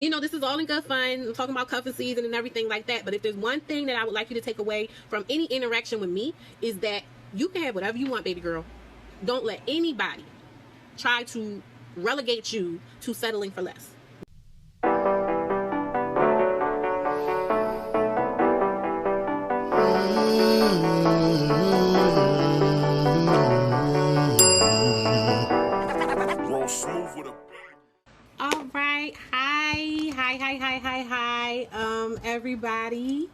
You know, this is all in good fun. I'm talking about cuffing season and everything like that. But if there's one thing that I would like you to take away from any interaction with me, is that you can have whatever you want, baby girl. Don't let anybody try to relegate you to settling for less. All right. Hi, everybody.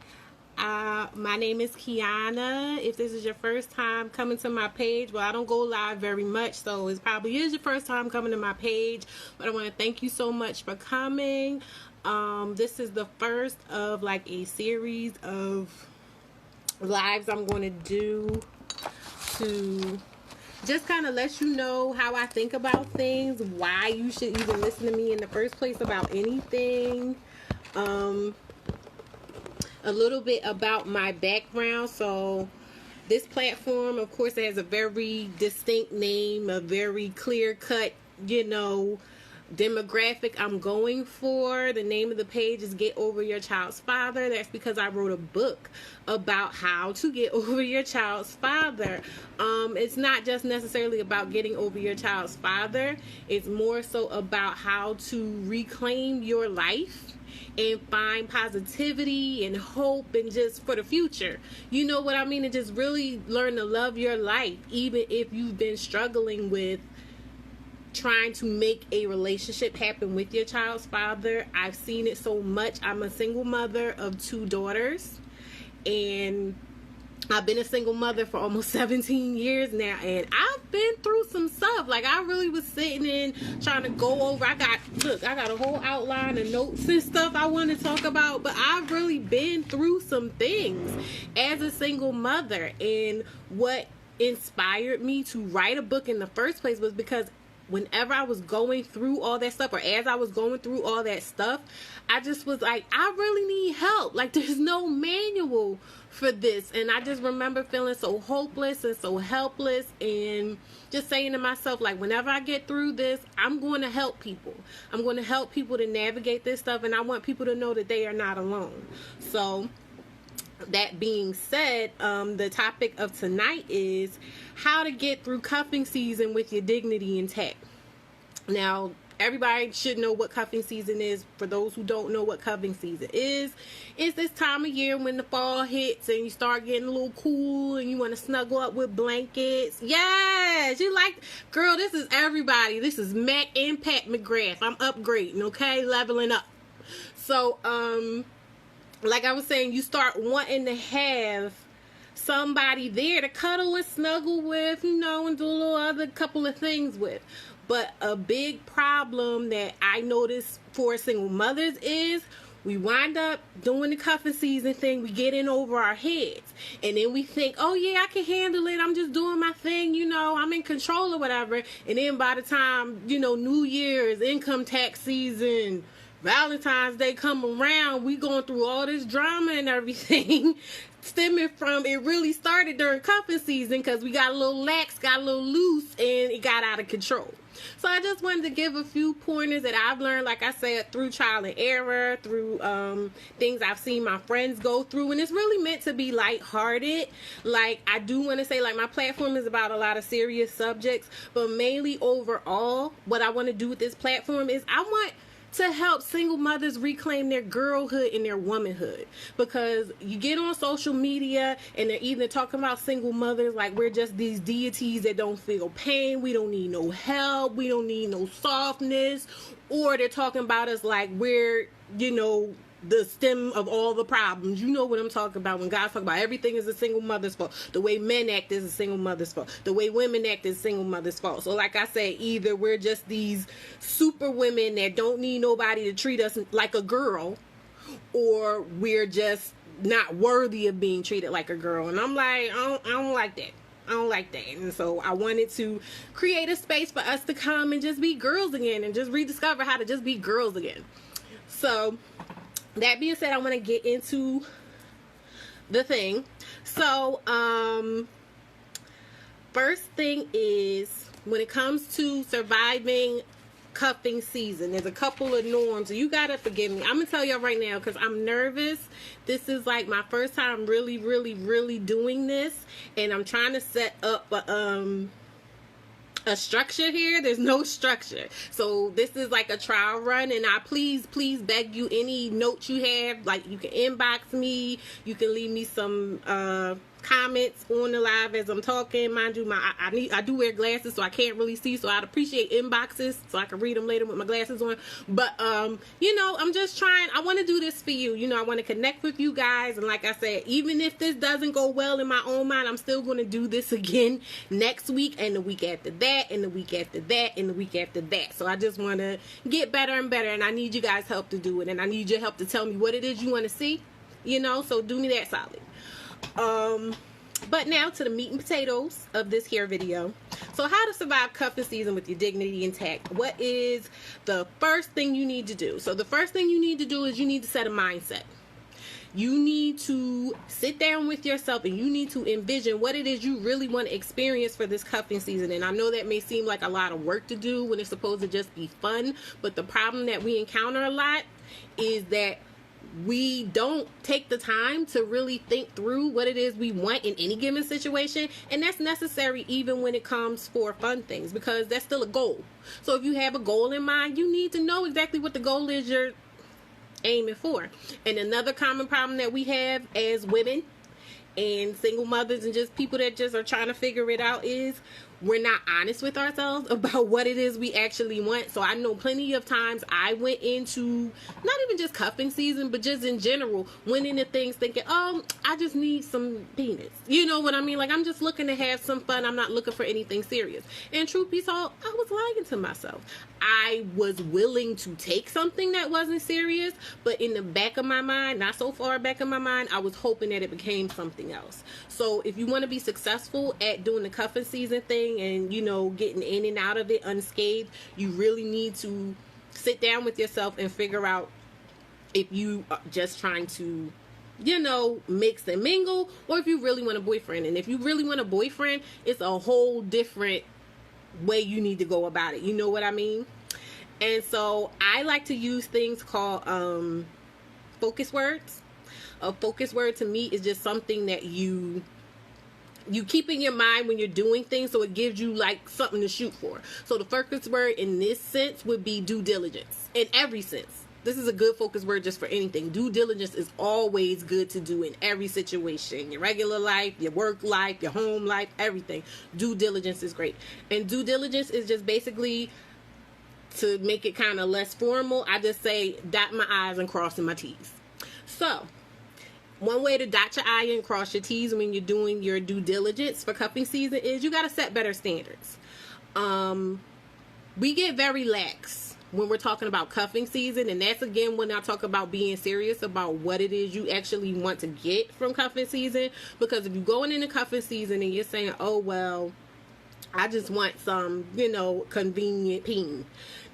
My name is Quianna. If this is your first time coming to my page, well, I don't go live very much, so it probably is your first time coming to my page. But I want to thank you so much for coming. This is the first of like a series of lives I'm going to do to just kind of let you know how I think about things, why you should even listen to me in the first place about anything. A little bit about my background. So this platform, of course, it has a very distinct name, a very clear-cut, demographic I'm going for. The name of the page is Get Over Your Child's Father. That's because I wrote a book about how to get over your child's father. It's not just necessarily about getting over your child's father. It's more so about how to reclaim your life and find positivity and hope and just for the future. You know what I mean? And just really learn to love your life, even if you've been struggling with trying to make a relationship happen with your child's father. I've seen it so much. I'm a single mother of 2 daughters, and I've been a single mother for almost 17 years now, and I've been through some stuff. Like, I really was sitting in trying to go over. I got a whole outline of notes and stuff I want to talk about, but I've really been through some things as a single mother. And what inspired me to write a book in the first place was because whenever I was going through all that stuff, or as I was going through all that stuff, I just was like, I really need help. Like, there's no manual for this. And I just remember feeling so hopeless and so helpless, and just saying to myself, like, whenever I get through this, I'm going to help people. I'm going to help people to navigate this stuff, and I want people to know that they are not alone. So that being said, the topic of tonight is how to get through cuffing season with your dignity intact. Now, everybody should know what cuffing season is. For those who don't know what cuffing season is, it's this time of year when the fall hits and you start getting a little cool and you want to snuggle up with blankets. Yes, you like, girl, this is everybody. This is Mac and Pat McGrath. I'm upgrading, okay? Leveling up. So, like I was saying, you start wanting to have somebody there to cuddle and snuggle with, and do a little other couple of things with. But a big problem that I notice for single mothers is we wind up doing the cuffing season thing. We get in over our heads. And then we think, oh yeah, I can handle it. I'm just doing my thing. I'm in control or whatever. And then by the time, New Year's, income tax season, Valentine's Day come around, we going through all this drama and everything stemming from it really started during cuffing season, because we got a little lax, got a little loose, and it got out of control. So I just wanted to give a few pointers that I've learned, like I said, through trial and error, through things I've seen my friends go through, and it's really meant to be lighthearted. Like, I do want to say, like, my platform is about a lot of serious subjects, but mainly overall, what I want to do with this platform is I want to help single mothers reclaim their girlhood and their womanhood. Because you get on social media and they're either talking about single mothers like we're just these deities that don't feel pain, we don't need no help, we don't need no softness, or they're talking about us like we're, the stem of all the problems. You know what I'm talking about when God's talking about everything is a single mother's fault. The way men act is a single mother's fault. The way women act is a single mother's fault. So like I said, either we're just these super women that don't need nobody to treat us like a girl, or we're just not worthy of being treated like a girl. And I'm like, I don't like that. I don't like that. And so I wanted to create a space for us to come and just be girls again, and just rediscover how to just be girls again. So that being said, I want to get into the thing. So, first thing is, when it comes to surviving cuffing season. There's a couple of norms. You gotta forgive me. I'm gonna tell y'all right now because I'm nervous. This is like my first time really doing this, and I'm trying to set up a structure here. There's no structure, so this is like a trial run, and I please beg you, any notes you have, like, you can inbox me, you can leave me some comments on the live as I'm talking. Mind you, I do wear glasses, so I can't really see, so I'd appreciate inboxes so I can read them later with my glasses on. But you know, I'm just trying. I want to do this for you. You know, I want to connect with you guys, and like I said, even if this doesn't go well in my own mind, I'm still going to do this again next week, and the week after that, and the week after that, and the week after that. So I just want to get better and better, and I need you guys' help to do it, and I need your help to tell me what it is you want to see, you know, so do me that solid. But now to the meat and potatoes of this here video. So how to survive cuffing season with your dignity intact. What is the first thing you need to do? So the first thing you need to do is you need to set a mindset. You need to sit down with yourself and you need to envision what it is you really want to experience for this cuffing season. And I know that may seem like a lot of work to do when it's supposed to just be fun, but the problem that we encounter a lot is that we don't take the time to really think through what it is we want in any given situation, and that's necessary even when it comes for fun things, because that's still a goal. So if you have a goal in mind, you need to know exactly what the goal is you're aiming for. And another common problem that we have as women and single mothers and just people that just are trying to figure it out is we're not honest with ourselves about what it is we actually want. So I know plenty of times I went into, not even just cuffing season, but just in general, went into things thinking, oh, I just need some penis. You know what I mean? Like, I'm just looking to have some fun. I'm not looking for anything serious. And truth be told, I was lying to myself. I was willing to take something that wasn't serious, but in the back of my mind, not so far back in my mind, I was hoping that it became something else. So if you want to be successful at doing the cuffing season thing and, you know, getting in and out of it unscathed, you really need to sit down with yourself and figure out if you are just trying to, you know, mix and mingle, or if you really want a boyfriend. And if you really want a boyfriend, it's a whole different way you need to go about it. You know what I mean? And so I like to use things called focus words. A focus word to me is just something that you keep in your mind when you're doing things, so it gives you like something to shoot for. So the focus word in this sense would be due diligence. In every sense, this is a good focus word just for anything. Due diligence is always good to do in every situation. Your regular life, your work life, your home life, everything. Due diligence is great. And due diligence is just basically, to make it kind of less formal, I just say dot my I's and crossing my T's. So one way to dot your I and cross your T's when you're doing your due diligence for cuffing season is you got to set better standards. We get very lax when we're talking about cuffing season, and that's again when I talk about being serious about what it is you actually want to get from cuffing season. Because if you're going into cuffing season and you're saying, oh well, I just want some, you know, convenient peen,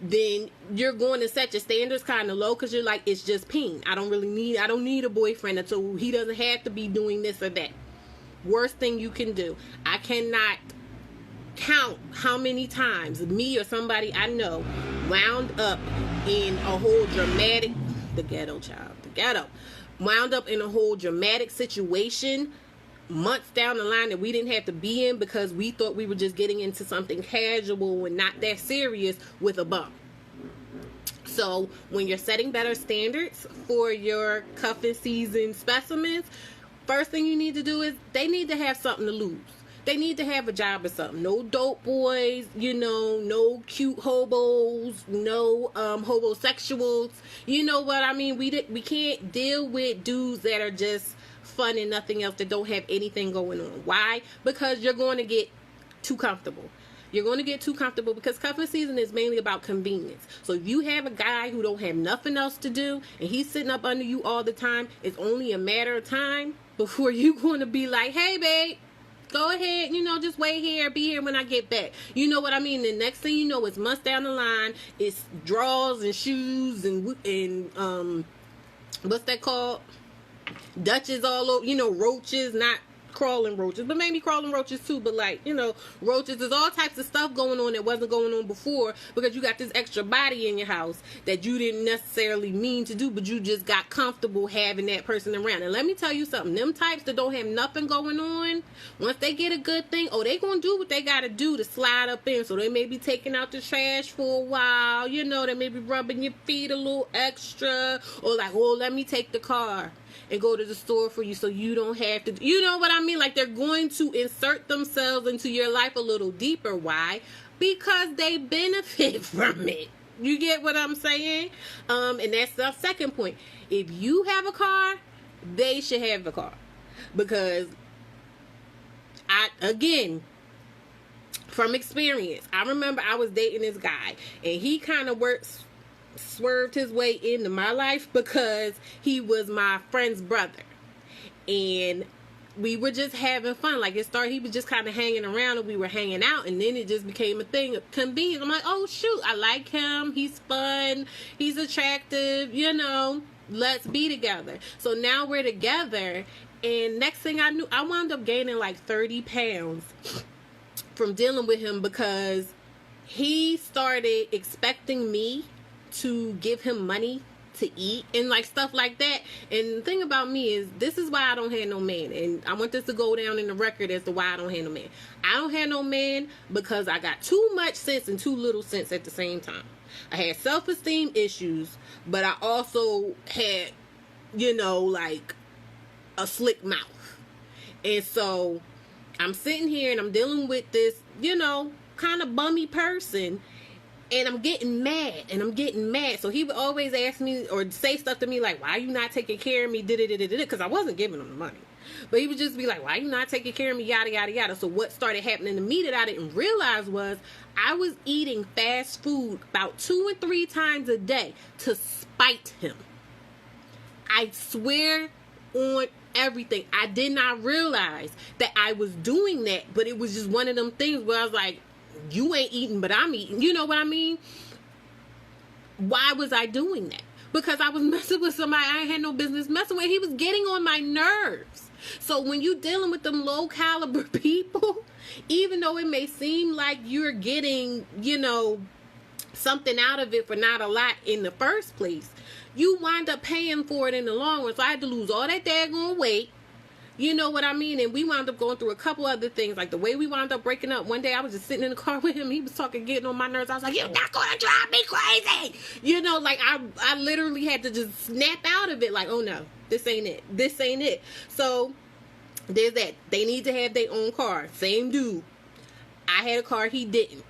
then you're going to set your standards kind of low, because you're like, it's just peen. I don't need a boyfriend until he doesn't have to be doing this or that. Worst thing you can do. I cannot count how many times me or somebody I know wound up in a whole dramatic, the ghetto, wound up in a whole dramatic situation months down the line that we didn't have to be in because we thought we were just getting into something casual and not that serious with a bum. So when you're setting better standards for your cuffing season specimens, first thing you need to do is they need to have something to lose. They need to have a job or something. No dope boys, you know, no cute hobos, no homosexuals. You know what I mean? We can't deal with dudes that are just fun and nothing else, that don't have anything going on. Why? Because you're going to get too comfortable. You're going to get too comfortable because cuffing season is mainly about convenience. So if you have a guy who don't have nothing else to do and he's sitting up under you all the time, it's only a matter of time before you're going to be like, hey babe, go ahead, you know, just wait here, be here when I get back. You know what I mean? The next thing you know, it's months down the line, it's drawers and shoes and what's that called? Dutches all over, you know, roaches, not crawling roaches, but maybe crawling roaches too, but like, you know, roaches, there's all types of stuff going on that wasn't going on before, because you got this extra body in your house that you didn't necessarily mean to do, but you just got comfortable having that person around. And let me tell you something, them types that don't have nothing going on, once they get a good thing, they gonna do what they gotta do to slide up in. So they may be taking out the trash for a while, you know, they may be rubbing your feet a little extra, or like, let me take the car and go to the store for you so you don't have to, you know what I mean? Like, they're going to insert themselves into your life a little deeper. Why? Because they benefit from it. You get what I'm saying? And that's the second point. If you have a car, they should have a car. Because again, from experience, I remember I was dating this guy, and he kind of swerved his way into my life because he was my friend's brother, and we were just having fun. Like, it started, he was just kind of hanging around, and we were hanging out, and then it just became a thing of convenience. I'm like, oh shoot, I like him, he's fun, he's attractive, you know, let's be together. So now we're together, and next thing I knew, I wound up gaining like 30 pounds from dealing with him, because he started expecting me to give him money to eat and like stuff like that. And the thing about me is, this is why I don't have no man, and I want this to go down in the record as to why I don't have no man. I don't have no man because I got too much sense and too little sense at the same time. I had self-esteem issues, but I also had, you know, like a slick mouth. And so I'm sitting here and I'm dealing with this, you know, kind of bummy person, and I'm getting mad. So he would always ask me or say stuff to me like, why are you not taking care of me? Because I wasn't giving him the money. But he would just be like, why are you not taking care of me? Yada, yada, yada. So what started happening to me that I didn't realize was I was eating fast food about 2 and 3 times a day to spite him. I swear on everything. I did not realize that I was doing that, but it was just one of them things where I was like, you ain't eating, but I'm eating. You know what I mean? Why was I doing that? Because I was messing with somebody I had no business messing with. He was getting on my nerves. So when you dealing with them low caliber people, even though it may seem like you're getting, you know, something out of it for not a lot in the first place, you wind up paying for it in the long run. So I had to lose all that daggone weight. You know what I mean? And we wound up going through a couple other things. Like the way we wound up breaking up. One day I was just sitting in the car with him. He was talking, getting on my nerves. I was like, you're not going to drive me crazy. You know, like I literally had to just snap out of it. Like, oh no, this ain't it. This ain't it. So there's that. They need to have their own car. Same dude. I had a car. He didn't.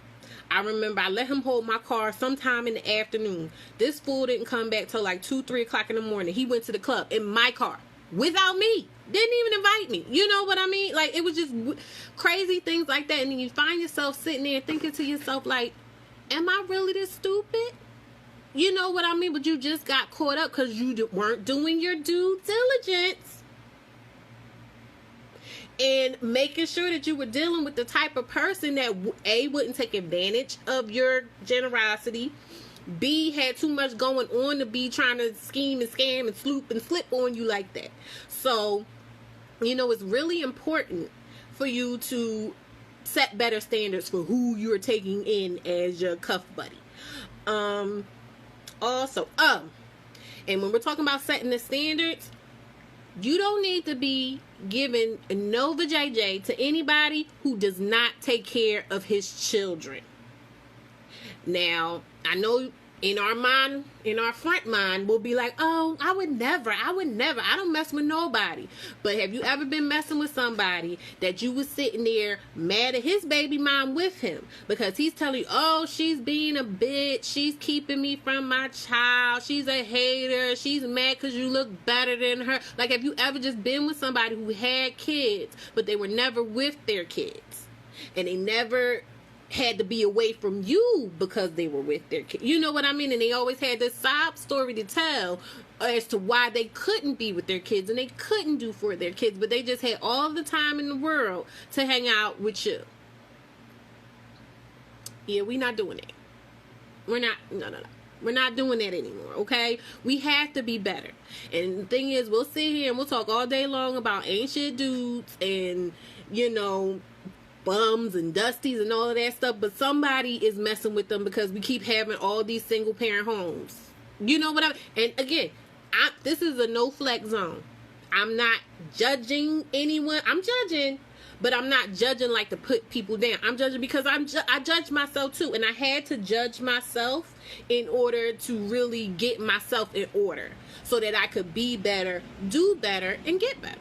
I remember I let him hold my car sometime in the afternoon. This fool didn't come back till like 2, 3 o'clock in the morning. He went to the club in my car without me. Didn't even invite me. You know what I mean? Like, it was just crazy things like that. And then you find yourself sitting there thinking to yourself, like, am I really this stupid? You know what I mean? But you just got caught up because you weren't doing your due diligence. And making sure that you were dealing with the type of person that, A, wouldn't take advantage of your generosity, B, had too much going on to be trying to scheme and scam and sloop and slip on you like that. So, you know, it's really important for you to set better standards for who you're taking in as your cuff buddy. Also, and when we're talking about setting the standards, you don't need to be giving no vajayjay to anybody who does not take care of his children. Now, I know in our mind, in our front mind, we'll be like, oh, I would never, I don't mess with nobody. But have you ever been messing with somebody that you was sitting there mad at his baby mom with him because he's telling you, oh, she's being a bitch, she's keeping me from my child, she's a hater, she's mad because you look better than her. Like, have you ever just been with somebody who had kids, but they were never with their kids, and they never had to be away from you because they were with their kids? You know what I mean? And they always had this sob story to tell as to why they couldn't be with their kids and they couldn't do for their kids, but they just had all the time in the world to hang out with you. Yeah, we're not doing it. We're not. No. We're not doing that anymore, okay? We have to be better. And the thing is, we'll sit here and we'll talk all day long about ancient dudes and, you know, bums and dusties and all of that stuff, but somebody is messing with them because we keep having all these single parent homes. You know what I mean? And again, this is a no flex zone. I'm not judging anyone. I'm judging, but I'm not judging like to put people down. I'm judging because I judge myself too, and I had to judge myself in order to really get myself in order so that I could be better, do better, and get better.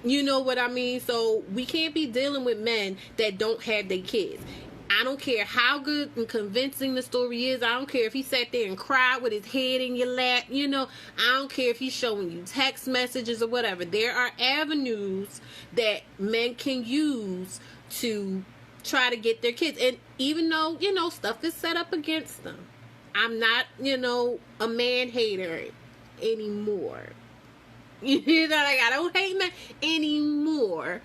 You know what I mean? So we can't be dealing with men that don't have their kids. I don't care how good and convincing the story is. I don't care if he sat there and cried with his head in your lap. You know, I don't care if he's showing you text messages or whatever. There are avenues that men can use to try to get their kids. And even though, you know, stuff is set up against them, I'm not, you know, a man hater anymore. You know, like, I don't hate men anymore.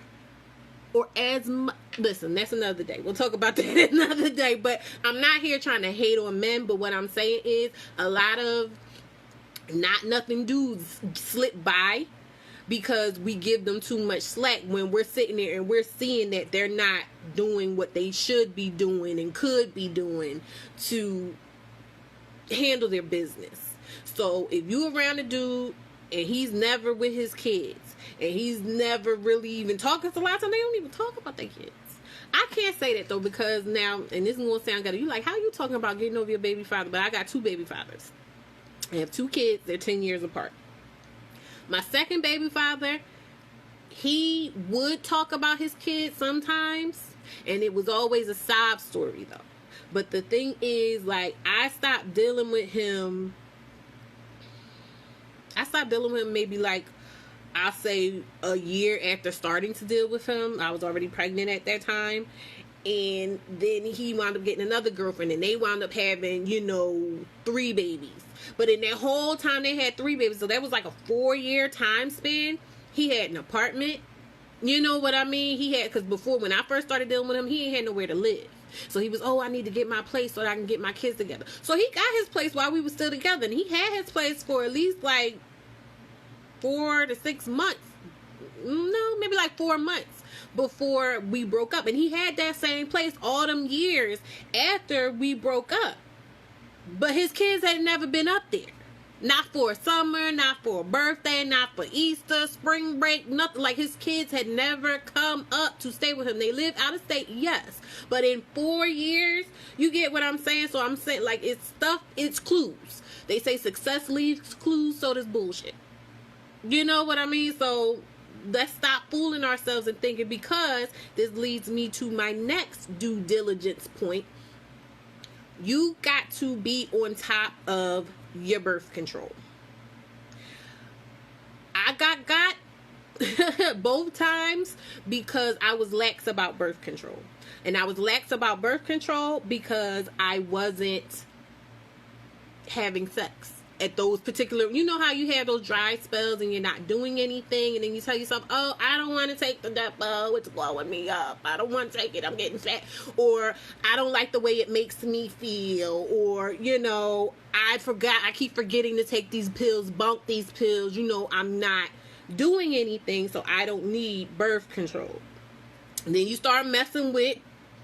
Or as much. Listen, that's another day. We'll talk about that another day. But I'm not here trying to hate on men. But what I'm saying is a lot of not nothing dudes slip by because we give them too much slack when we're sitting there and we're seeing that they're not doing what they should be doing and could be doing to handle their business. So if you around a dude and he's never with his kids and he's never really even talking, so a lot of times they don't even talk about their kids. I can't say that though, because now, and this is going to sound good, you like, how are you talking about getting over your baby father? But I got 2 baby fathers. I have 2 kids. They're 10 years apart. My second baby father, he would talk about his kids sometimes, and it was always a sob story though. But the thing is, like, I stopped dealing with him maybe like, I'll say a year after starting to deal with him. I was already pregnant at that time. And then he wound up getting another girlfriend, and they wound up having, you know, 3 babies. But in that whole time they had 3 babies, so that was like a 4-year time span. He had an apartment. You know what I mean? He had, because before, when I first started dealing with him, he ain't had nowhere to live. So he was, I need to get my place so that I can get my kids together. So he got his place while we were still together. And he had his place for at least like 4 to 6 months. No, maybe like 4 months before we broke up. And he had that same place all them years after we broke up. But his kids had never been up there. Not for a summer, not for a birthday, not for Easter, spring break, nothing. Like, his kids had never come up to stay with him. They lived out of state, yes. But in 4 years, you get what I'm saying? So I'm saying, like, it's stuff, it's clues. They say success leaves clues, so does bullshit. You know what I mean? So let's stop fooling ourselves and thinking, because this leads me to my next due diligence point. You got to be on top of your birth control. I got both times because I was lax about birth control. And I was lax about birth control because I wasn't having sex at those particular, you know how you have those dry spells and you're not doing anything, and then you tell yourself, I don't want to take the Depo, it's blowing me up, I don't want to take it, I'm getting fat, or I don't like the way it makes me feel, or, you know, I keep forgetting to take these pills, bunk these pills, you know, I'm not doing anything, so I don't need birth control. And then you start messing with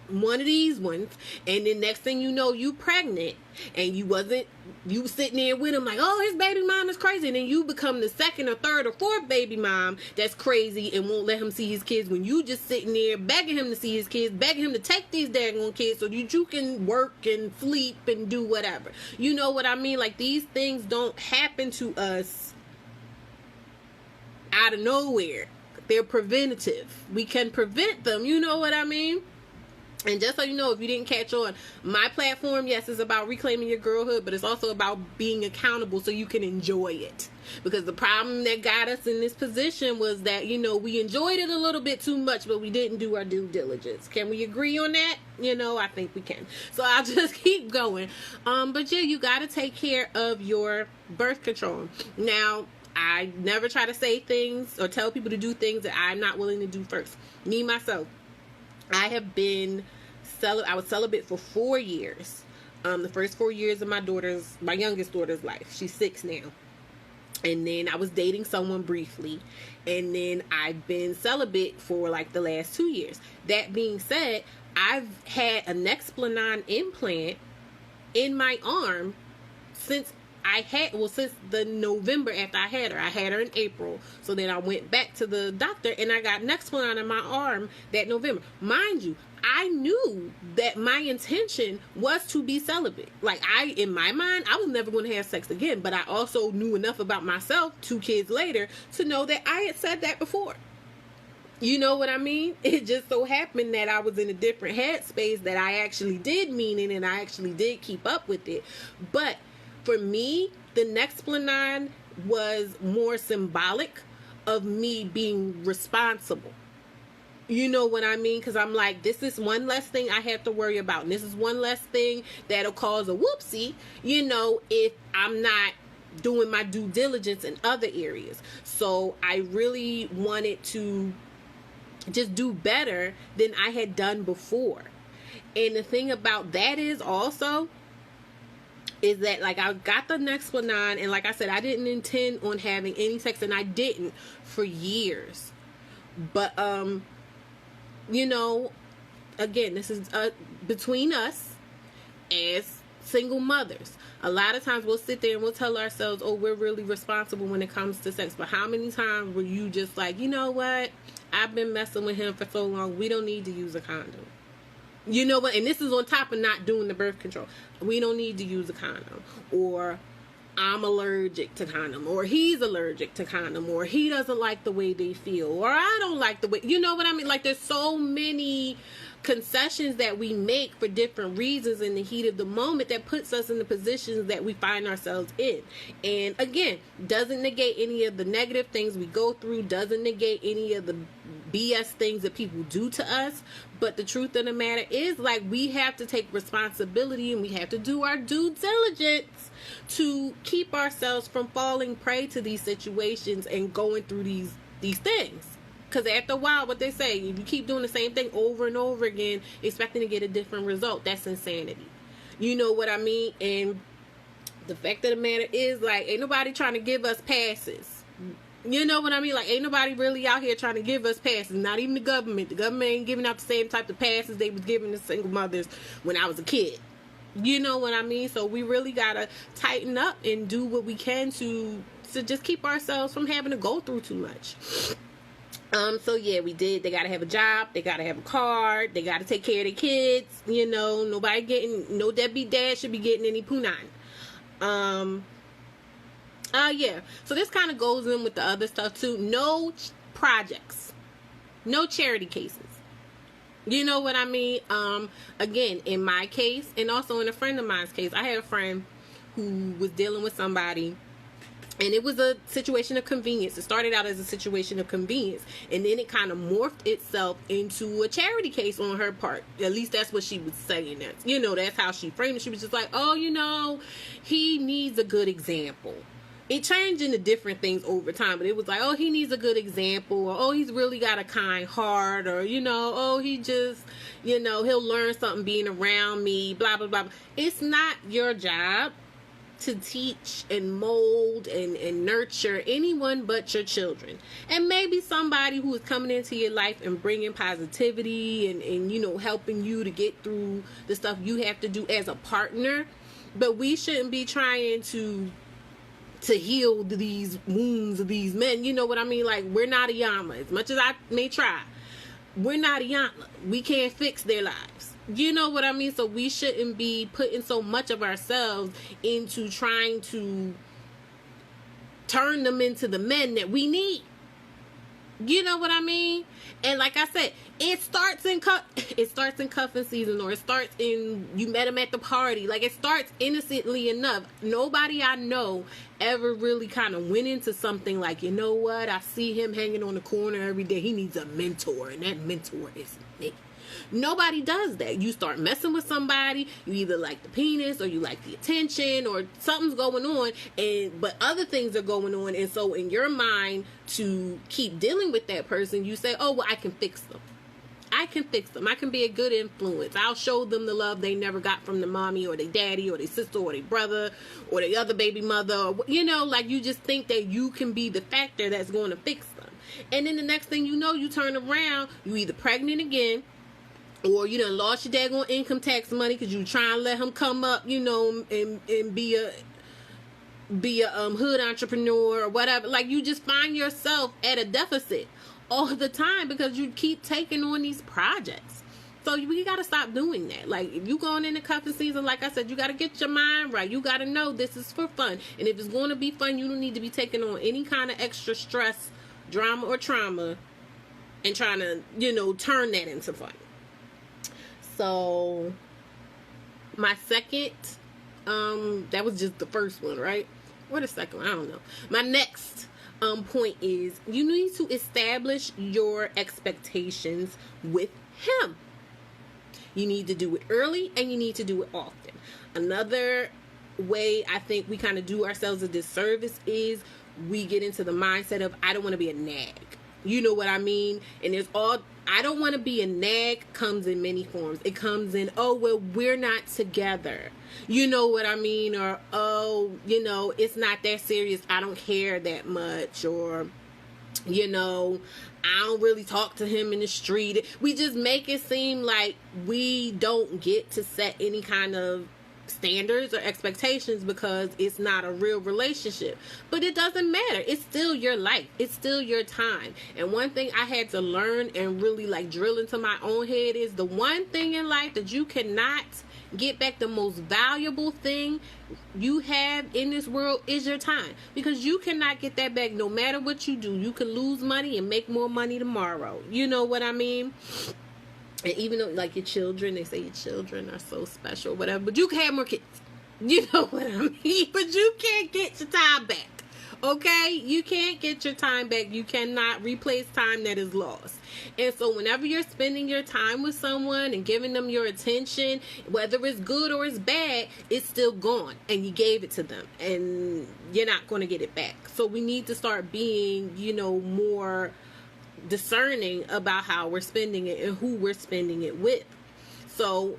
one of these ones, and then next thing you know, you pregnant, and you sitting there with him like, his baby mom is crazy, and then you become the second or third or fourth baby mom that's crazy and won't let him see his kids, when you just sitting there begging him to see his kids, begging him to take these daggone kids so that you can work and sleep and do whatever. You know what I mean? Like, these things don't happen to us out of nowhere. They're preventative. We can prevent them. You know what I mean? And just so you know, if you didn't catch on, my platform, yes, is about reclaiming your girlhood, but it's also about being accountable so you can enjoy it. Because the problem that got us in this position was that, you know, we enjoyed it a little bit too much, but we didn't do our due diligence. Can we agree on that? You know, I think we can. So I'll just keep going. But yeah, you got to take care of your birth control. Now, I never try to say things or tell people to do things that I'm not willing to do first. Me, myself, I was celibate for 4 years. The first 4 years of my youngest daughter's life. She's 6 now. And then I was dating someone briefly. And then I've been celibate for like the last 2 years. That being said, I've had a Nexplanon implant in my arm since the November after I had her. I had her in April. So then I went back to the doctor and I got Nexplanon in my arm that November. Mind you, I knew that my intention was to be celibate. Like, in my mind, I was never going to have sex again. But I also knew enough about myself 2 kids later to know that I had said that before. You know what I mean? It just so happened that I was in a different headspace, that I actually did mean it and I actually did keep up with it. But for me, the Nexplanon was more symbolic of me being responsible. You know what I mean? Because I'm like, this is one less thing I have to worry about. And this is one less thing that'll cause a whoopsie, if I'm not doing my due diligence in other areas. So I really wanted to just do better than I had done before. And the thing about that is that, like, I got the Nexplanon, and like I said, I didn't intend on having any sex, and I didn't for years. But, again, this is between us as single mothers. A lot of times we'll sit there and we'll tell ourselves, oh, we're really responsible when it comes to sex. But how many times were you just like, you know what? I've been messing with him for so long. We don't need to use a condom. You know what? And this is on top of not doing the birth control. We don't need to use a condom. Or I'm allergic to condom. Or he's allergic to condom. Or he doesn't like the way they feel. Or I don't like the way... You know what I mean? Like, there's so many concessions that we make for different reasons in the heat of the moment that puts us in the positions that we find ourselves in. And again, doesn't negate any of the negative things we go through, doesn't negate any of the BS things that people do to us. But the truth of the matter is, like, we have to take responsibility and we have to do our due diligence to keep ourselves from falling prey to these situations and going through these things. Because after a while, what they say, if you keep doing the same thing over and over again, expecting to get a different result, that's insanity. You know what I mean? And the fact of the matter is, like, ain't nobody trying to give us passes. You know what I mean? Like, ain't nobody really out here trying to give us passes. Not even the government. The government ain't giving out the same type of passes they was giving to single mothers when I was a kid. You know what I mean? So we really gotta tighten up and do what we can to just keep ourselves from having to go through too much. So yeah, we did. They gotta have a job. They gotta have a car. They gotta take care of their kids. You know, no deadbeat dad should be getting any punani. Yeah. So this kind of goes in with the other stuff too. No projects. No charity cases. You know what I mean? Again, in my case, and also in a friend of mine's case, I had a friend who was dealing with somebody, and it was a situation of convenience. It started out as a situation of convenience, and then it kind of morphed itself into a charity case on her part. At least that's what she was saying. That's how she framed it. She was just like, oh, he needs a good example. It changed into different things over time, but it was like, oh, he needs a good example, or oh, he's really got a kind heart, or, oh, he just, he'll learn something being around me, blah, blah, blah. It's not your job to teach and mold and nurture anyone but your children. And maybe somebody who is coming into your life and bringing positivity and helping you to get through the stuff you have to do as a partner. But we shouldn't be trying to heal these wounds of these men. You know what I mean? Like, we're not a Yama. As much as I may try, we're not a Yama. We can't fix their lives. You know what I mean? So we shouldn't be putting so much of ourselves into trying to turn them into the men that we need. You know what I mean? And like I said, it starts in cuffing season, or it starts in you met him at the party. Like, it starts innocently enough. Nobody I know ever really kind of went into something like, you know what? I see him hanging on the corner every day. He needs a mentor, and that mentor is me. Nobody does that. You start messing with somebody, you either like the penis or you like the attention, or something's going on, but other things are going on, and so in your mind, to keep dealing with that person, you say, oh, well, I can fix them. I can fix them. I can be a good influence. I'll show them the love they never got from the mommy or their daddy or their sister or their brother or their other baby mother. Or, like you just think that you can be the factor that's going to fix them. And then the next thing you know, you turn around, you either pregnant again, or you done lost your daggone income tax money because you trying to let him come up, and be a hood entrepreneur or whatever. Like, you just find yourself at a deficit all the time because you keep taking on these projects. So we got to stop doing that. Like, if you going into cuffing season, like I said, you got to get your mind right. You got to know this is for fun. And if it's going to be fun, you don't need to be taking on any kind of extra stress, drama, or trauma and trying to, turn that into fun. So my second, that was just the first one, right? Or the second one, I don't know. My next point is you need to establish your expectations with him. You need to do it early and you need to do it often. Another way I think we kind of do ourselves a disservice is we get into the mindset of, I don't want to be a nag. You know what I mean? And I don't want to be a nag comes in many forms. It comes in, oh, well, we're not together. You know what I mean? Or, oh, it's not that serious. I don't care that much. Or, I don't really talk to him in the street. We just make it seem like we don't get to set any kind of standards or expectations because it's not a real relationship. But it doesn't matter. It's still your life. It's still your time. And one thing I had to learn and really drill into my own head is the one thing in life that you cannot get back, the most valuable thing you have in this world is your time, because you cannot get that back no matter what you do. You can lose money and make more money tomorrow. You know what I mean? And even though, your children, they say your children are so special, whatever, but you can have more kids. You know what I mean? But you can't get your time back. Okay? You can't get your time back. You cannot replace time that is lost. And so whenever you're spending your time with someone and giving them your attention, whether it's good or it's bad, it's still gone. And you gave it to them. And you're not going to get it back. So we need to start being, more discerning about how we're spending it and who we're spending it with. So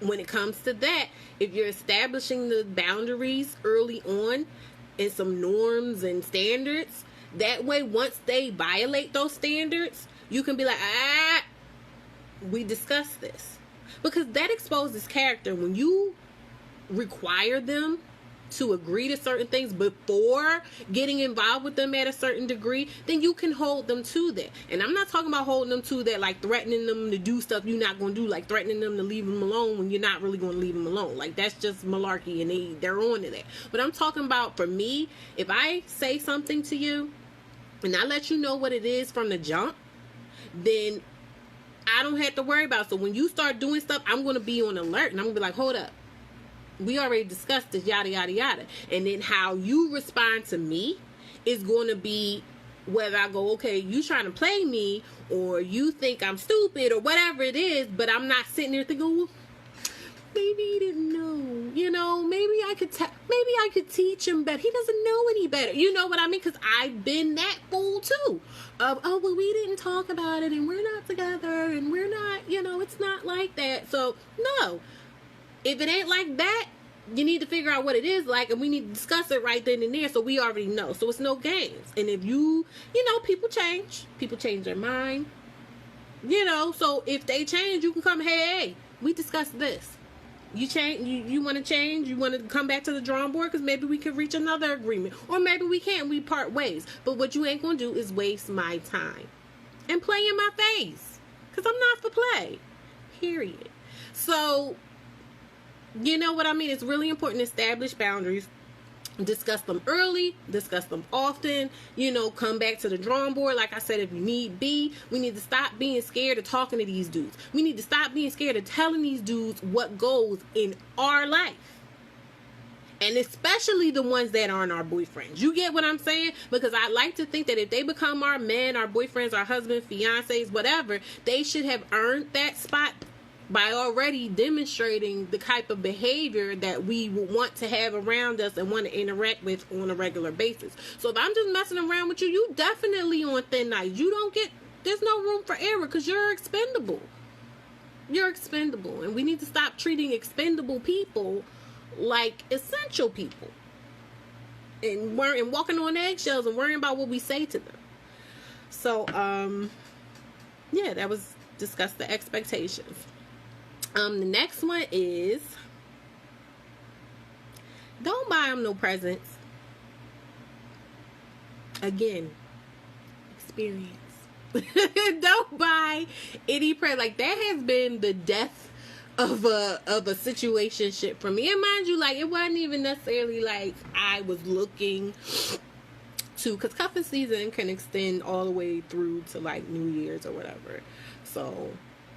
when it comes to that, if you're establishing the boundaries early on and some norms and standards, that way once they violate those standards, you can be like, we discussed this. Because that exposes character. When you require them to agree to certain things before getting involved with them at a certain degree, then you can hold them to that. And I'm not talking about holding them to that, threatening them to do stuff you're not going to do, threatening them to leave them alone when you're not really going to leave them alone. That's just malarkey, and they're on to that. But I'm talking about, for me, if I say something to you and I let you know what it is from the jump, then I don't have to worry about it. So when you start doing stuff, I'm going to be on alert, and I'm going to be like, hold up. We already discussed this, yada, yada, yada. And then how you respond to me is going to be whether I go, okay, you trying to play me, or you think I'm stupid, or whatever it is, but I'm not sitting there thinking, well, maybe he didn't know. Maybe I could teach him better. He doesn't know any better. You know what I mean? Because I've been that fool too. Of, oh, well, we didn't talk about it, and we're not together, and we're not, it's not like that. So, no. If it ain't like that, you need to figure out what it is like, and we need to discuss it right then and there so we already know. So it's no games. And if people change. People change their mind. So if they change, you can come, hey, we discussed this. You change, you want to change, you want to come back to the drawing board, because maybe we could reach another agreement. Or maybe we can't, we part ways. But what you ain't going to do is waste my time and play in my face, because I'm not for play. Period. So, you know what I mean? It's really important to establish boundaries. Discuss them early, discuss them often, come back to the drawing board. Like I said, if you need be, we need to stop being scared of talking to these dudes. We need to stop being scared of telling these dudes what goes in our life. And especially the ones that aren't our boyfriends. You get what I'm saying? Because I like to think that if they become our men, our boyfriends, our husbands, fiancés, whatever, they should have earned that spot by already demonstrating the type of behavior that we would want to have around us and want to interact with on a regular basis. So if I'm just messing around with you, you definitely on thin ice. You don't get there's no room for error because you're expendable. You're expendable. And we need to stop treating expendable people like essential people. And walking on eggshells and worrying about what we say to them. So, yeah, that was discuss the expectations. The next one is, don't buy them no presents. Again, experience. Don't buy any present. Like, that has been the death of a situationship for me. And mind you, like, it wasn't even necessarily like I was looking to, because cuffing season can extend all the way through to like New Year's or whatever. So,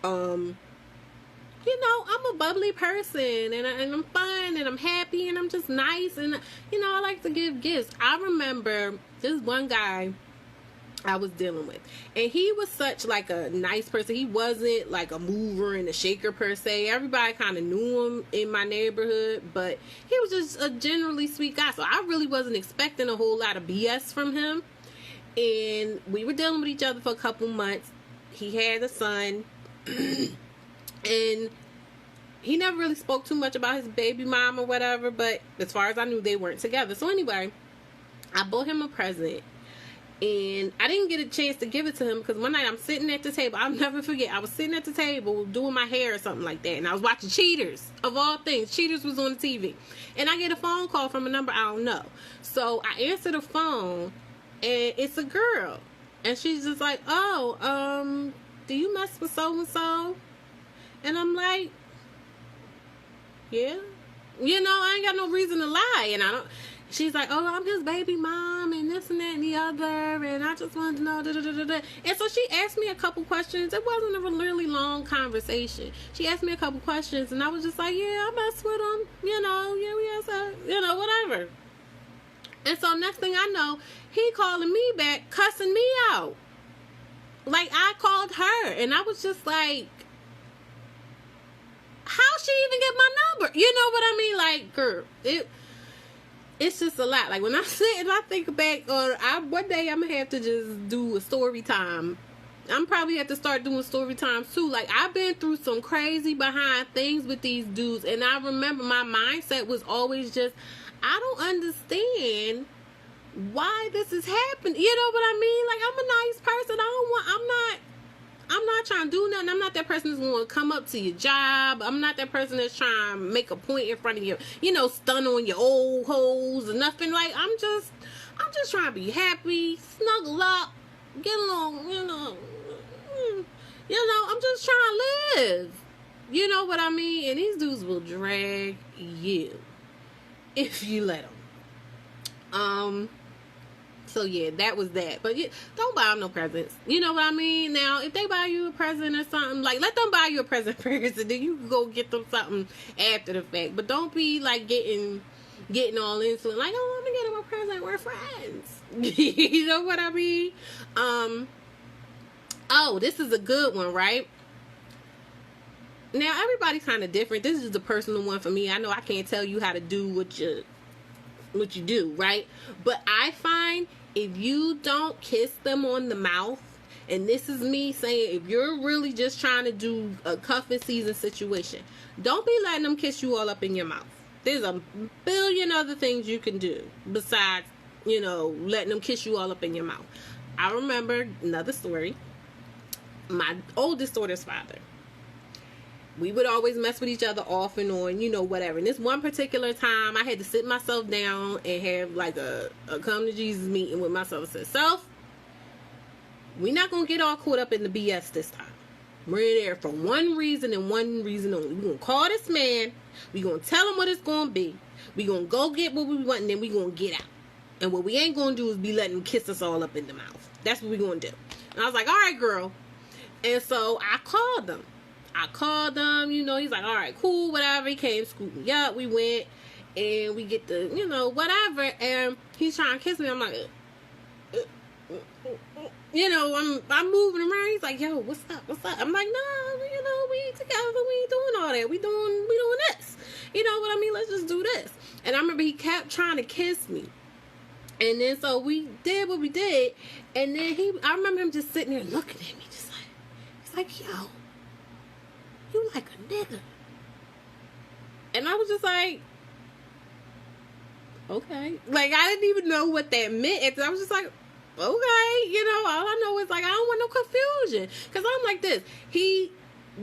you know, I'm a bubbly person, and I'm fun, and I'm happy, and I'm just nice, and, you know, I like to give gifts. I remember this one guy I was dealing with, and he was such like a nice person. He wasn't like a mover and a shaker per se. Everybody kind of knew him in my neighborhood, but he was just a generally sweet guy, so I really wasn't expecting a whole lot of BS from him. And we were dealing with each other for a couple months. He had a son, and he never really spoke too much about his baby mom or whatever, but as far as I knew, they weren't together. So anyway, I bought him a present, and I didn't get a chance to give it to him because one night I'm sitting at the table. I'll never forget. I was sitting at the table doing my hair or something like that, and I was watching Cheaters, of all things. Cheaters was on the TV, and I get a phone call from a number I don't know. So I answer the phone, and it's a girl, and she's just like, "Oh, do you mess with so and so?" And I'm like, "Yeah, you know, I ain't got no reason to lie." And I don't. She's like, "Oh, I'm his baby mom, and this and that and the other, and I just wanted to know." Da, da, da, da, da. And so she asked me a couple questions. It wasn't a really long conversation. She asked me a couple questions, and I was just like, "Yeah, I mess with him, you know, yeah, you know, whatever." And so next thing I know, he calling me back, cussing me out. Like, I called her, and I was just like, how she even get my number? You know what I mean? Like, girl, it's just a lot. Like, when I sit and I think back on, one day I'm gonna have to just do a story time. I'm probably have to start doing story times too. Like, I've been through some crazy behind things with these dudes, and I remember my mindset was always just, I don't understand why this is happening. You know what I mean? Like, I'm a nice person. I'm not trying to do nothing. I'm not that person that's going to come up to your job. I'm not that person that's trying to make a point in front of you, you know, stun on your old hoes or nothing. Like, I'm just trying to be happy, snuggle up, get along, you know, I'm just trying to live. You know what I mean? And these dudes will drag you if you let them. So yeah, that was that. But yeah, don't buy them no presents. You know what I mean? Now, if they buy you a present or something, like, let them buy you a present first, and then you can go get them something after the fact. But don't be like getting all into it. Like, oh, let me get them a present. We're friends. You know what I mean? Oh, this is a good one, right? Now, everybody's kind of different. This is the personal one for me. I know I can't tell you how to do what you do, right? But I find if you don't kiss them on the mouth, and this is me saying, if you're really just trying to do a cuffing season situation, don't be letting them kiss you all up in your mouth. There's a billion other things you can do besides, you know, letting them kiss you all up in your mouth. I remember another story. My oldest daughter's father. We would always mess with each other off and on, you know, whatever. And this one particular time, I had to sit myself down and have like a come to Jesus meeting with myself. I said, "Self, we're not going to get all caught up in the BS this time. We're there for one reason and one reason only. We're going to call this man. We're going to tell him what it's going to be. We're going to go get what we want, and then we're going to get out. And what we ain't going to do is be letting him kiss us all up in the mouth. That's what we're going to do." And I was like, "All right, girl." And so I called him, you know, he's like, "All right, cool, whatever." He came, scooped me up, we went, and we get the, you know, whatever, and he's trying to kiss me. I'm like, you know, I'm moving around. He's like, "Yo, what's up? I'm like, "No, you know, we ain't together, we ain't doing all that. We doing this. You know what I mean? Let's just do this." And I remember he kept trying to kiss me. And then so we did what we did, and then I remember him just sitting there looking at me, just like, he's like, yo, you like a nigga. And I was just like, okay. Like, I didn't even know what that meant. And I was just like, okay, you know, all I know is, like, I don't want no confusion. Because I'm like this.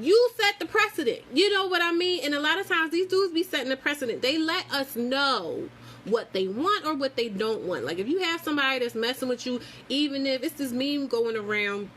You set the precedent. You know what I mean? And a lot of times these dudes be setting the precedent. They let us know what they want or what they don't want. Like, if you have somebody that's messing with you, even if it's this meme going around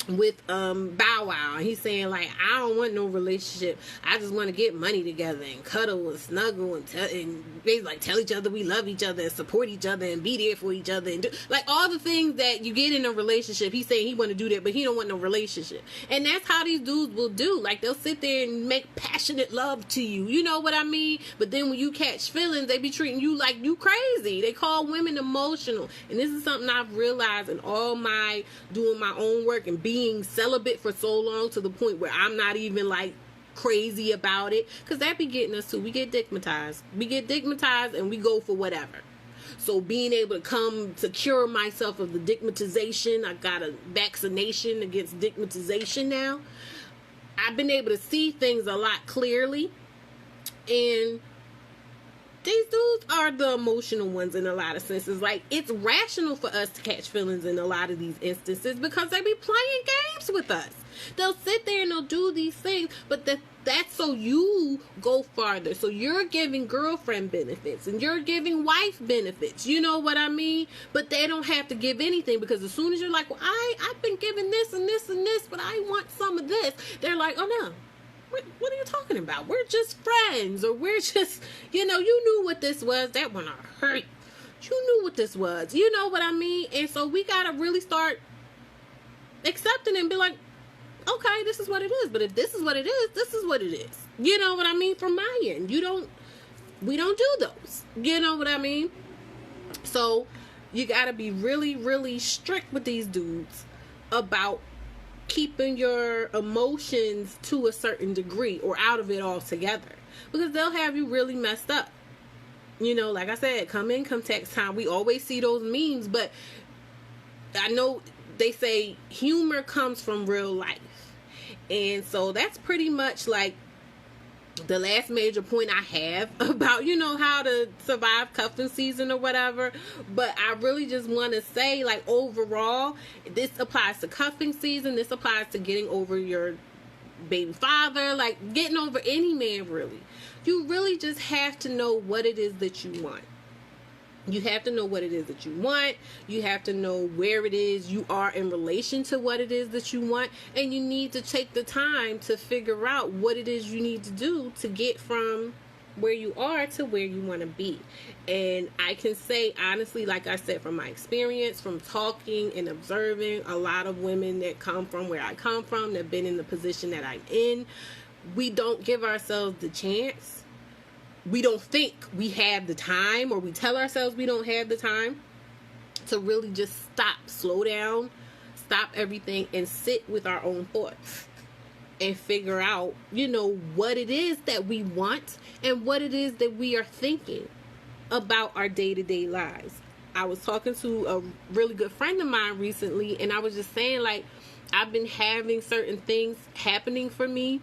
with Bow Wow, and he's saying, like, I don't want no relationship, I just want to get money together and cuddle and snuggle and they like tell each other we love each other and support each other and be there for each other and do like all the things that you get in a relationship. He's saying he want to do that, but he don't want no relationship. And that's how these dudes will do. Like, they'll sit there and make passionate love to you, you know what I mean? But then when you catch feelings, they be treating you like you crazy. They call women emotional. And this is something I've realized in all my doing my own work and being celibate for so long, to the point where I'm not even like crazy about it, because that be getting us too. We get digmatized and we go for whatever. So being able to come to cure myself of the digmatization, I got a vaccination against digmatization now. I've been able to see things a lot clearly, and these dudes are the emotional ones in a lot of senses. Like, it's rational for us to catch feelings in a lot of these instances because they be playing games with us. They'll sit there and they'll do these things, but that's so you go farther. So you're giving girlfriend benefits and you're giving wife benefits. You know what I mean? But they don't have to give anything, because as soon as you're like, well, I've been given this and this and this, but I want some of this, they're like, oh no. What are you talking about? We're just friends, or we're just, you knew what this was. That one hurt. You knew what this was. You know what I mean? And so we got to really start accepting and be like, okay, this is what it is. But if this is what it is, this is what it is. You know what I mean? From my end, we don't do those. You know what I mean? So you got to be really, really strict with these dudes about keeping your emotions to a certain degree or out of it altogether, because they'll have you really messed up. Like I said, come text time. We always see those memes, but I know they say humor comes from real life, and so that's pretty much like the last major point I have about, how to survive cuffing season or whatever. But I really just want to say, like, overall, this applies to cuffing season. This applies to getting over your baby father, like getting over any man, really. You really just have to know what it is that you want. You have to know what it is that you want. You have to know where it is you are in relation to what it is that you want. And you need to take the time to figure out what it is you need to do to get from where you are to where you want to be. And I can say, honestly, like I said, from my experience, from talking and observing a lot of women that come from where I come from, that have been in the position that I'm in, we don't give ourselves the chance. We don't think we have the time, or we tell ourselves we don't have the time to really just stop, slow down, stop everything, and sit with our own thoughts and figure out, what it is that we want and what it is that we are thinking about our day-to-day lives. I was talking to a really good friend of mine recently, and I was just saying, like, I've been having certain things happening for me.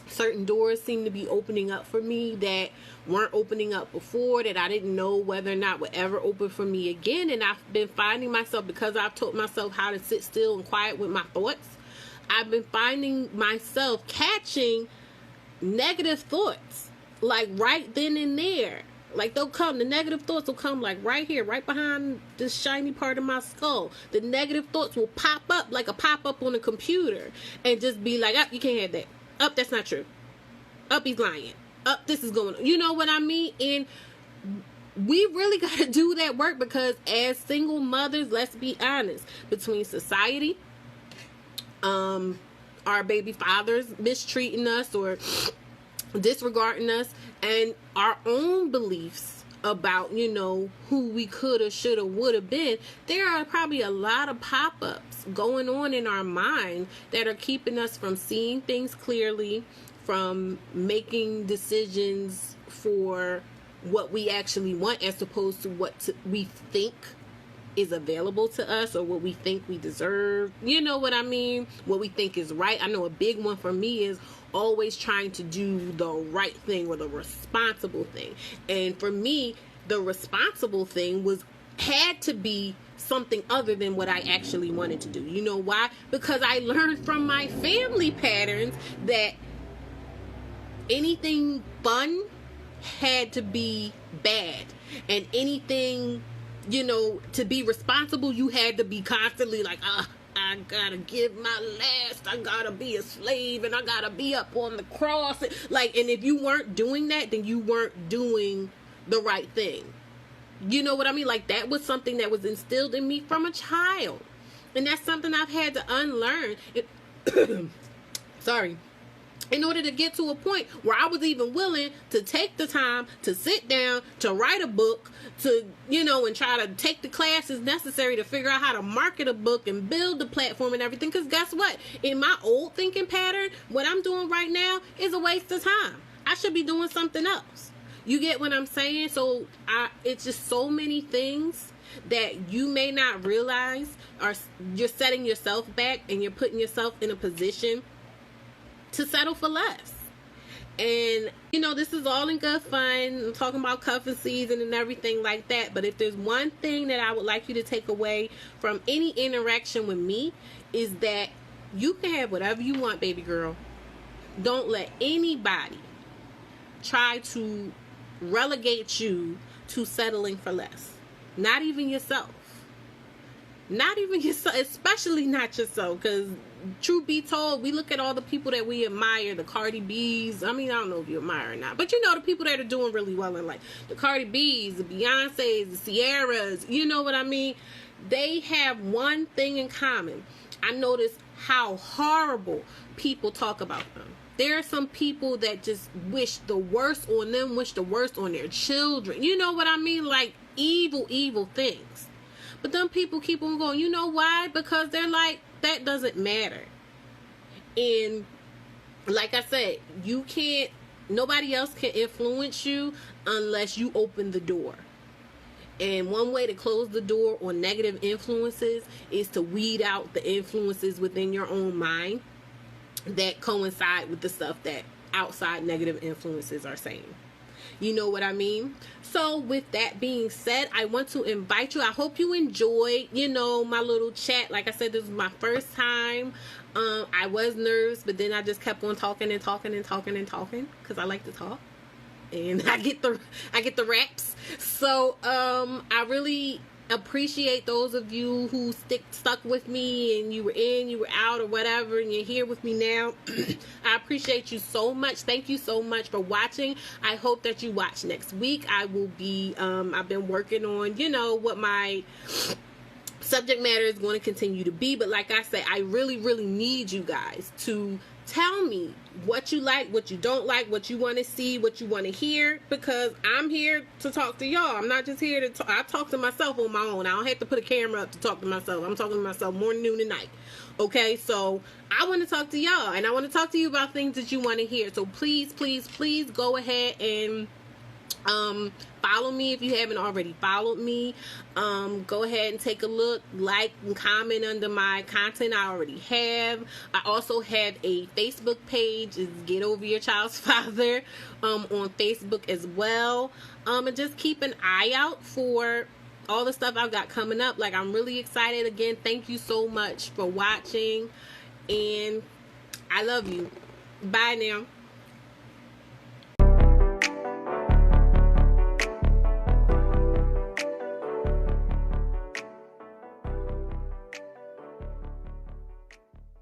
Certain doors seem to be opening up for me that weren't opening up before, that I didn't know whether or not would ever open for me again. And I've been finding myself, because I've taught myself how to sit still and quiet with my thoughts, I've been finding myself catching negative thoughts, like right then and there. Like, the negative thoughts will come like right here, right behind this shiny part of my skull. The negative thoughts will pop up like a pop-up on a computer and just be like, you can't have that. That's not true. He's lying. This is going on. You know what I mean? And we really got to do that work, because as single mothers, let's be honest, between society, our baby fathers mistreating us or disregarding us, and our own beliefs about, who we could or should or would have been, there are probably a lot of pop-ups going on in our mind that are keeping us from seeing things clearly, from making decisions for what we actually want, as opposed to we think is available to us, or what we think we deserve. You know what I mean? What we think is right. I know a big one for me is always trying to do the right thing, or the responsible thing. And for me, the responsible thing had to be something other than what I actually wanted to do. You know why? Because I learned from my family patterns that anything fun had to be bad, and anything, to be responsible, you had to be constantly like, I gotta give my last, I gotta be a slave, and I gotta be up on the cross. And if you weren't doing that, then you weren't doing the right thing. You know what I mean? Like, that was something that was instilled in me from a child. And that's something I've had to unlearn. Sorry. In order to get to a point where I was even willing to take the time to sit down, to write a book, to, and try to take the classes necessary to figure out how to market a book and build the platform and everything. Because guess what? In my old thinking pattern, what I'm doing right now is a waste of time. I should be doing something else. You get what I'm saying? So it's just so many things that you may not realize, or you're setting yourself back, and you're putting yourself in a position to settle for less. And this is all in good fun. I'm talking about cuffing season and everything like that, but if there's one thing that I would like you to take away from any interaction with me, is that you can have whatever you want, baby girl. Don't let anybody try to relegate you to settling for less. Not even yourself. Not even yourself, especially not yourself, because truth be told, we look at all the people that we admire, the Cardi B's. I mean, I don't know if you admire or not, but the people that are doing really well in life, the Cardi B's, the Beyonce's, the Sierras, you know what I mean? They have one thing in common. I notice how horrible people talk about them. There are some people that just wish the worst on them, wish the worst on their children. You know what I mean? Like, evil, evil things. But then people keep on going. You know why? Because they're like, that doesn't matter. And like I said, nobody else can influence you unless you open the door. And one way to close the door on negative influences is to weed out the influences within your own mind that coincide with the stuff that outside negative influences are saying. You know what I mean? So with that being said, I want to invite you. I hope you enjoyed, my little chat. Like I said, this was my first time. I was nervous, but then I just kept on talking because I like to talk. And I get the raps. So I really appreciate those of you who stuck with me, and you were in, you were out, or whatever, and you're here with me now. I appreciate you so much. Thank you so much for watching. I hope that you watch next week. I will be I've been working on what my subject matter is going to continue to be, but like I said, I really need you guys to tell me what you like, what you don't like, what you want to see, what you want to hear, because I'm here to talk to y'all. I'm not just here to talk. I talk to myself on my own. I don't have to put a camera up to talk to myself. I'm talking to myself morning, noon, and night. Okay, so I want to talk to y'all, and I want to talk to you about things that you want to hear. So please go ahead and follow me if you haven't already followed me. Go ahead and take a look, like and comment under my content. I already have. I also have a Facebook page. It's Get Over Your Child's Father on Facebook as well. And just keep an eye out for all the stuff I've got coming up. Like, I'm really excited. Again, thank you so much for watching, and I love you. Bye now.